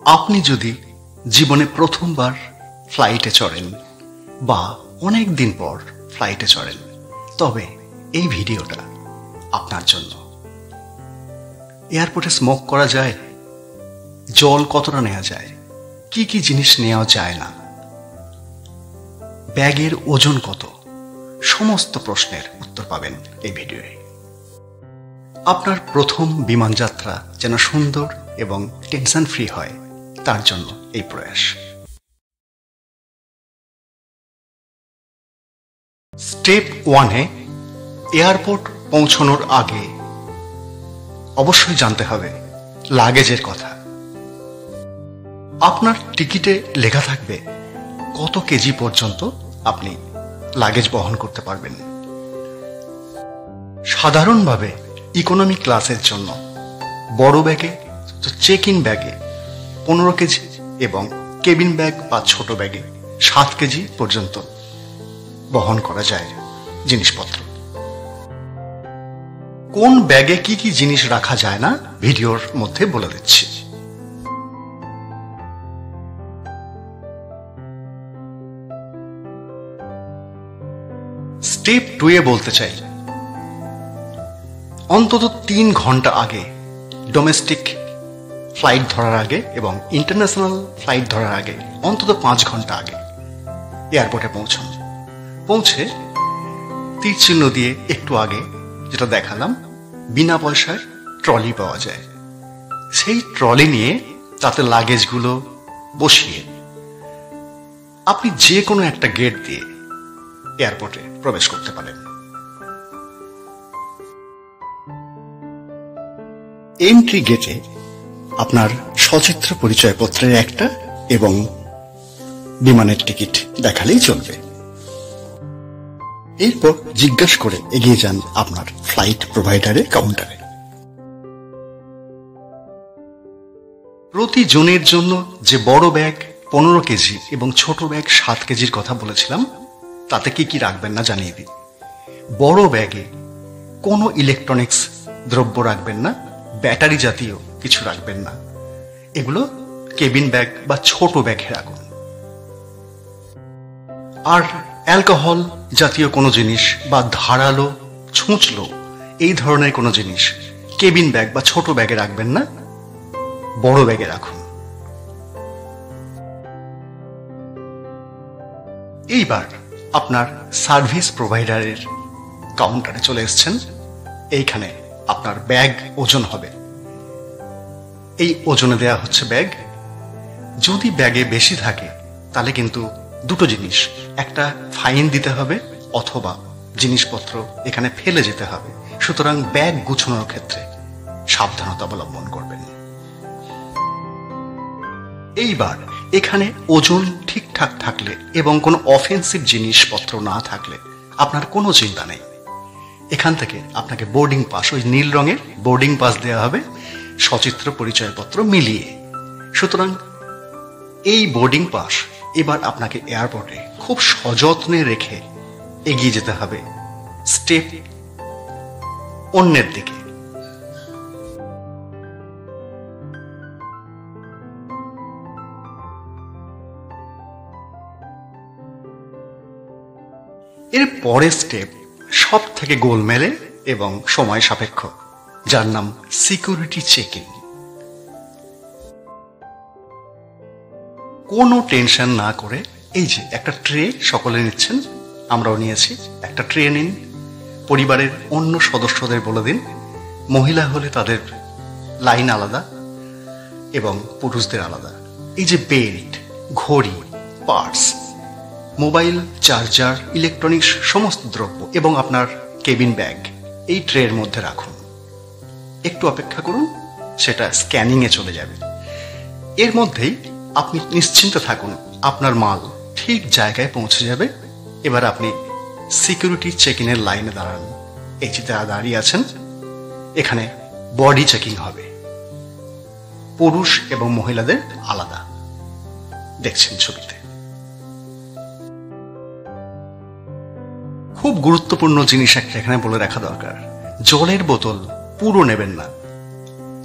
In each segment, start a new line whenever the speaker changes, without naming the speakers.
আপনি যদি জীবনে প্রথমবার ফ্লাইটে চড়েন বা অনেক দিন পর ফ্লাইটে চড়েন, তবে এই ভিডিওটা আপনার জন্য। এয়ারপোর্টে স্মোক করা যায়? জল কতটা নেওয়া যায়? কি কি জিনিস নেওয়া যায় না? ব্যাগের ওজন কত? সমস্ত প্রশ্নের উত্তর পাবেন এই ভিডিওয়ে। আপনার প্রথম বিমান যাত্রা যেন সুন্দর এবং টেনশন ফ্রি হয়, তার জন্য এই প্রয়াস। স্টেপ 1-এ এয়ারপোর্ট পৌঁছানোর আগে অবশ্যই জানতে হবে লাগেজের কথা। আপনার টিকিটে লেখা থাকবে কত কেজি পর্যন্ত আপনি লাগেজ বহন করতে পারবেন। সাধারণভাবে ইকোনমি ক্লাসের জন্য বড় ব্যাগে, চেক ইন ব্যাগে 15 কেজি এবং কেবিন ব্যাগ বা ছোট ব্যাগে 7 কেজি পর্যন্ত বহন করা যায় জিনিসপত্র। কোন ব্যাগে কি কি জিনিস রাখা যায় না ভিডিওর মধ্যে বলে দিচ্ছি। স্টেপ 2-এ বলতে চাই, অন্তত 3 ঘন্টা আগে ডোমেস্টিক ফ্লাইট ধরার আগে এবং ইন্টারন্যাশনাল ফ্লাইট ধরার আগে অন্তত 5 ঘন্টা আগে এয়ারপোর্টে পৌঁছে তীর চিহ্ন দিয়ে একটু আগে যেটা দেখালাম, বিনা পয়সার ট্রলি পাওয়া যায়। সেই ট্রলি নিয়ে তাতে লাগেজগুলো বসিয়ে আপনি যে কোনো একটা গেট দিয়ে এয়ারপোর্টে প্রবেশ করতে পারেন। এন্ট্রি গেটে আপনার সচিত্র পরিচয়পত্রের একটা এবং বিমানের টিকিট দেখালেই চলবে। এরপর জিজ্ঞাসা করে এগিয়ে যান আপনার ফ্লাইট প্রোভাইডারের কাউন্টারে। প্রতি জনের জন্য যে বড় ব্যাগ 15 কেজি এবং ছোট ব্যাগ 7 কেজির কথা বলেছিলাম, তাতে কি কি রাখবেন না জানিয়ে দিই। বড় ব্যাগে কোনো ইলেকট্রনিক্স দ্রব্য রাখবেন না, ব্যাটারি জাতীয় কিছু রাখবেন না। এগুলো কেবিন ব্যাগ বা ছোট ব্যাগে রাখুন। আর অ্যালকোহল জাতীয় কোনো জিনিস বা ধারালো, ছুঁচলো এই ধরনের কোনো জিনিস কেবিন ব্যাগ বা ছোট ব্যাগে রাখবেন না, বড় ব্যাগে রাখুন। এইবার আপনার সার্ভিস প্রোভাইডারের কাউন্টারে চলে এসেছেন। এইখানে আপনার ব্যাগ ওজন হবে। এই ওজনে দেয়া হচ্ছে ব্যাগ। যদি ব্যাগে বেশি থাকে তাহলে কিন্তু দুটো জিনিস, একটা ফাইন দিতে হবে অথবা জিনিসপত্র এখানে ফেলে যেতে হবে। সুতরাং ব্যাগ গুছানোর ক্ষেত্রে সাবধানতা অবলম্বন করবেন। এইবার এখানে ওজন ঠিকঠাক থাকলে এবং কোনো অফেন্সিভ জিনিসপত্র না থাকলে আপনার কোনো চিন্তা নেই। এখান থেকে আপনাকে বোর্ডিং পাস, ওই নীল রঙের বোর্ডিং পাস দেওয়া হবে সচিত্র পরিচয়পত্র মিলিয়ে। সুতরাং এই বোর্ডিং পাস এবার আপনাকে এয়ারপোর্টে খুব সযত্নে রেখে এগিয়ে যেতে হবে স্টেপ অন্যের দিকে। এর পরের স্টেপ সব থেকে গোলমেলে এবং সময় সাপেক্ষ, যার নাম সিকিউরিটি চেক ইন। কোনো টেনশন না করে এই যে একটা ট্রে সকলে নিচ্ছেন, আমরাও নিয়েছি, একটা ট্রে নিন। পরিবারের অন্য সদস্যদের বলে দিন, মহিলা হলে তাদের লাইন আলাদা এবং পুরুষদের আলাদা। এই যে বেল্ট, ঘড়ি, পার্স, মোবাইল, চার্জার, ইলেকট্রনিক্স সমস্ত দ্রব্য এবং আপনার কেবিন ব্যাগ এই ট্রের মধ্যে রাখুন। একটু অপেক্ষা করুন, সেটা স্ক্যানিংয়ে চলে যাবে। এর মধ্যেই আপনি নিশ্চিন্ত থাকুন, আপনার মাল ঠিক জায়গায় পৌঁছে যাবে। এবার আপনি সিকিউরিটি চেক ইনের লাইনে দাঁড়ান। এই যে দাঁড়িয়ে আছেন, এখানে বডি চেকিং হবে। পুরুষ এবং মহিলাদের আলাদা, দেখছেন ছবিতে। খুব গুরুত্বপূর্ণ জিনিস একটা এখানে বলে রাখা দরকার, জলের বোতল পুরো নেবেন না।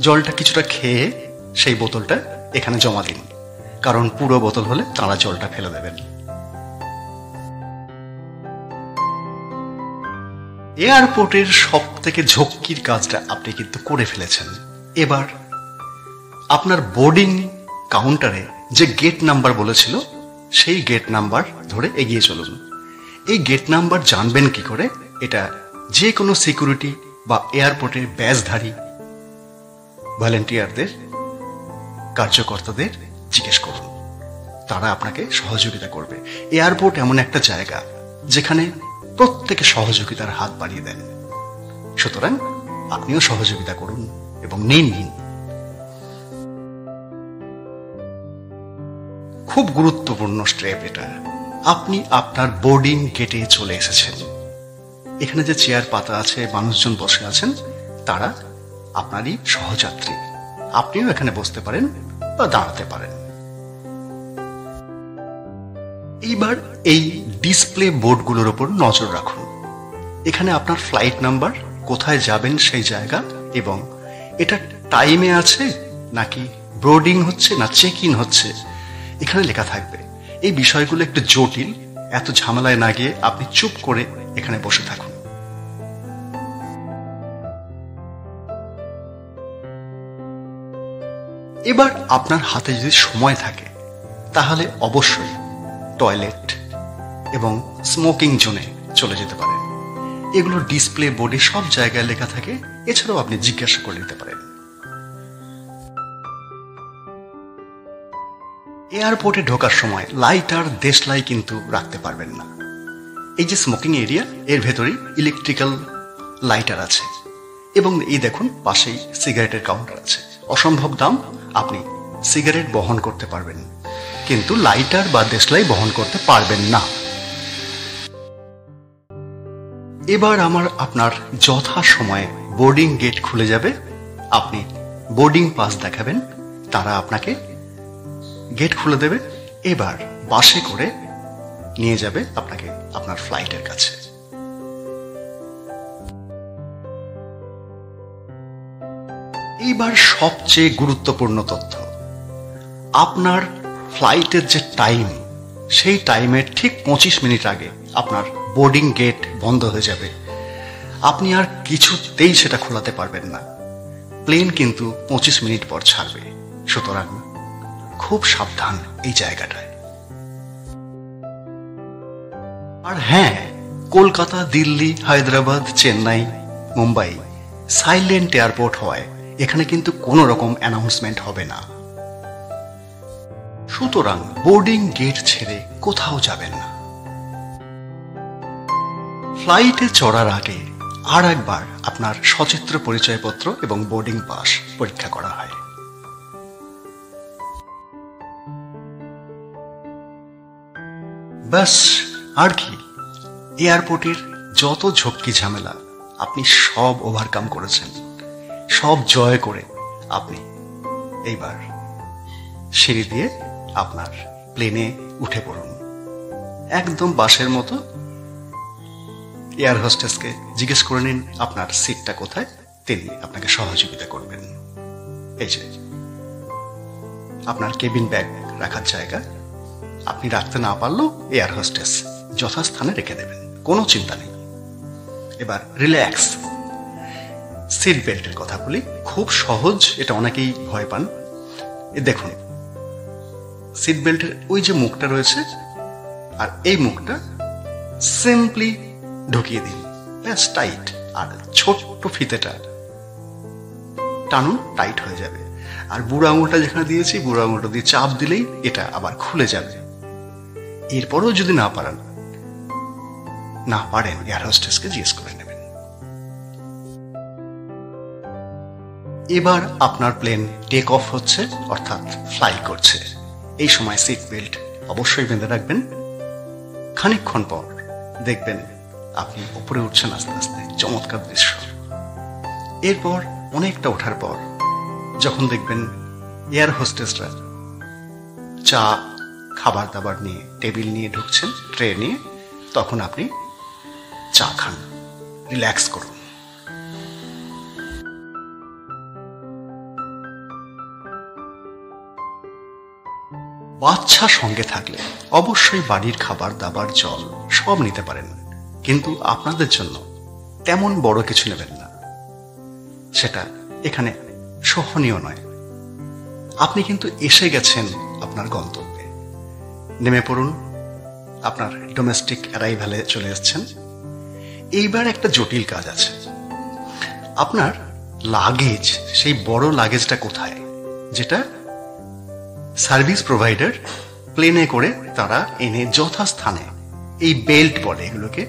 জলটা কিছুটা খেয়ে সেই বোতলটা এখানে জমা দিন, কারণ পুরো বোতল হলে তাঁরা জলটা ফেলে দেবেন। এয়ারপোর্টের সব থেকে ঝক্কির কাজটা আপনি কিন্তু করে ফেলেছেন। এবার আপনার বোর্ডিং কাউন্টারে যে গেট নাম্বার বলেছিল সেই গেট নাম্বার ধরে এগিয়ে চলুন। এই গেট নাম্বার জানবেন কি করে? এটা যে কোনো সিকিউরিটি বা এয়ারপোর্টের ব্যাজধারী ভলেন্টিয়ারদের, কার্যকর্তাদের জিজ্ঞেস করুন, তারা আপনাকে সহযোগিতা করবে। এয়ারপোর্ট এমন একটা জায়গা যেখানে প্রত্যেকে সহযোগিতার হাত বাড়িয়ে দেন, সুতরাং আপনিও সহযোগিতা করুন এবং নিন। খুব গুরুত্বপূর্ণ স্টেপ এটা। আপনি আপনার বোর্ডিং গেটে চলে এসেছেন। এখানে যে চেয়ার পাতা আছে, মানুষজন বসে আছেন, তারা আপনারই সহযাত্রী। আপনিও এখানে বসতে পারেন বা দাঁড়াতে পারেন। এইবার এই ডিসপ্লে বোর্ডগুলোর উপর নজর রাখুন। এখানে আপনার ফ্লাইট নাম্বার, কোথায় যাবেন সেই জায়গা, এবং এটা টাইমে আছে নাকি বোর্ডিং হচ্ছে না চেক ইন হচ্ছে, এখানে লেখা থাকবে। এই বিষয়গুলো একটু জটিল, এত ঝামেলায় না গিয়ে আপনি চুপ করে এখানে বসে থাকুন। এবার আপনার হাতে যদি সময় থাকে তাহলে অবশ্যই টয়লেট এবং স্মোকিং জোনে চলে যেতে পারেন। এগুলো ডিসপ্লে বোর্ডে সব জায়গায় লেখা থাকে, এছাড়াও আপনি জিজ্ঞাসা করে নিতে পারেন। এয়ারপোর্টে ঢোকার সময় লাইটার, দেশলাই কিন্তু রাখতে পারবেন না। এই যে স্মোকিং এরিয়া, এর ভেতরেই ইলেকট্রিক্যাল লাইটার আছে, এবং এই দেখুন পাশেই সিগারেটের কাউন্টার আছে। অসম্ভব দাম, আপনি সিগারেট বহন করতে পারবেন, কিন্তু লাইটার বা দেশলাই বহন করতে পারবেন না। এবার আপনার যথা সময়ে বোর্ডিং গেট খুলে যাবে। আপনি বোর্ডিং পাস দেখাবেন, তারা আপনাকে গেট খুলে দেবে। এবার বাসে করে নিয়ে যাবে আপনাকে আপনার ফ্লাইটের কাছে। এইবার সবচেয়ে গুরুত্বপূর্ণ তথ্য, আপনার ফ্লাইটের যে টাইম, সেই টাইমের ঠিক 25 মিনিট আগে আপনার বোর্ডিং গেট বন্ধ হয়ে যাবে। আপনি আর কিছুতেই সেটা খোলাতে পারবেন না। প্লেন কিন্তু 25 মিনিট পর ছাড়বে, সুতরাং খুব সাবধান এই জায়গাটায়। আর হ্যাঁ, কলকাতা, দিল্লি, হায়দ্রাবাদ, চেন্নাই, মুম্বাই সাইলেন্ট এয়ারপোর্ট হয়, এখানে কিন্তু কোনো রকম অ্যানাউন্সমেন্ট হবে না। সুতরাং বোর্ডিং গেট ছেড়ে কোথাও যাবেন না। ফ্লাইটে চড়ার আগে আর একবার আপনার সচিত্র পরিচয়পত্র এবং বোর্ডিং পাস পরীক্ষা করা হয়। ব্যাস, আর কি? এয়ারপোর্টের যত ঝক্কি ঝামেলা আপনি সব ওভারকাম করেছেন, সব জয় করে আপনি এইবার সিঁড়ি দিয়ে আপনার প্লেনে উঠে পড়ুন। একদম বাসের মতো এয়ার হোস্টেসকে জিজ্ঞেস করে নিন আপনার সিটটা কোথায়, তিনি আপনাকে সহযোগিতা করবেন। এই যে আপনার কেবিন ব্যাগ রাখার জায়গা, আপনি রাখতে না পারলেও এয়ার হোস্টেস যথাস্থানে রেখে দেবেন, কোনো চিন্তা নেই। এবার রিল্যাক্স। সিট বেল্টের কথা বলি, খুব সহজ, এটা অনেকেই ভয় পান। দেখুন, সিট বেল্টের ওই যে মুখটা রয়েছে, আর এই মুখটা সিম্পলি ঢুকিয়ে দিন, ব্যাস, টাইট। আর ছোট্ট ফিতেটা টানুন, টাইট হয়ে যাবে। আর বুড়ো আঙুলটা যেখানে দিয়েছি, বুড়ো আঙুলটা দিয়ে চাপ দিলেই এটা আবার খুলে যাবে। এরপরেও যদি না পারেন এয়ার হোস্টেসকে জিজ্ঞেস করে নেবেন। এবার আপনার প্লেন টেক অফ হচ্ছে, অর্থাৎ ফ্লাই করছে। এই সময় সিট বেল্ট অবশ্যই বেঁধে রাখবেন। খানিকক্ষণ পর দেখবেন আপনি উপরে উঠছেন আস্তে আস্তে, চমৎকার দৃশ্য। এরপর অনেকটা ওঠার পর যখন দেখবেন এয়ার হোস্টেসরা চা, খাবার দাবার নিয়ে টেবিল নিয়ে ঢুকছেন, ট্রে নিয়ে, তখন আপনি চা খান, রিল্যাক্স করুন। বাচ্চা সঙ্গে থাকলে অবশ্যই বাড়ির খাবার দাবার, জল সব নিতে পারেন, কিন্তু আপনাদের জন্য তেমন বড় কিছু নেবেন না, সেটা এখানে সহনীয় নয়। আপনি কিন্তু এসে গেছেন আপনার গন্তব্যে, নেমে পড়ুন, আপনার ডোমেস্টিক অ্যারাইভালে চলে এসেছেন। এইবার একটা জটিল কাজ আছে, আপনার লাগেজ, সেই বড় লাগেজটা কোথায়, যেটা সার্ভিস প্রোভাইডার প্লেনে করে তারা এনে যথাস্থানে, এই বেল্ট বলে এগুলোকে,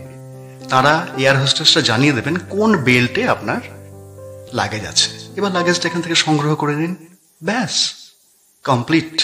তারা এয়ার হোস্টেসরা জানিয়ে দেবেন কোন বেল্টে আপনার লাগেজ আছে। এবার লাগেজটা এখান থেকে সংগ্রহ করে নিন, ব্যাস কমপ্লিট।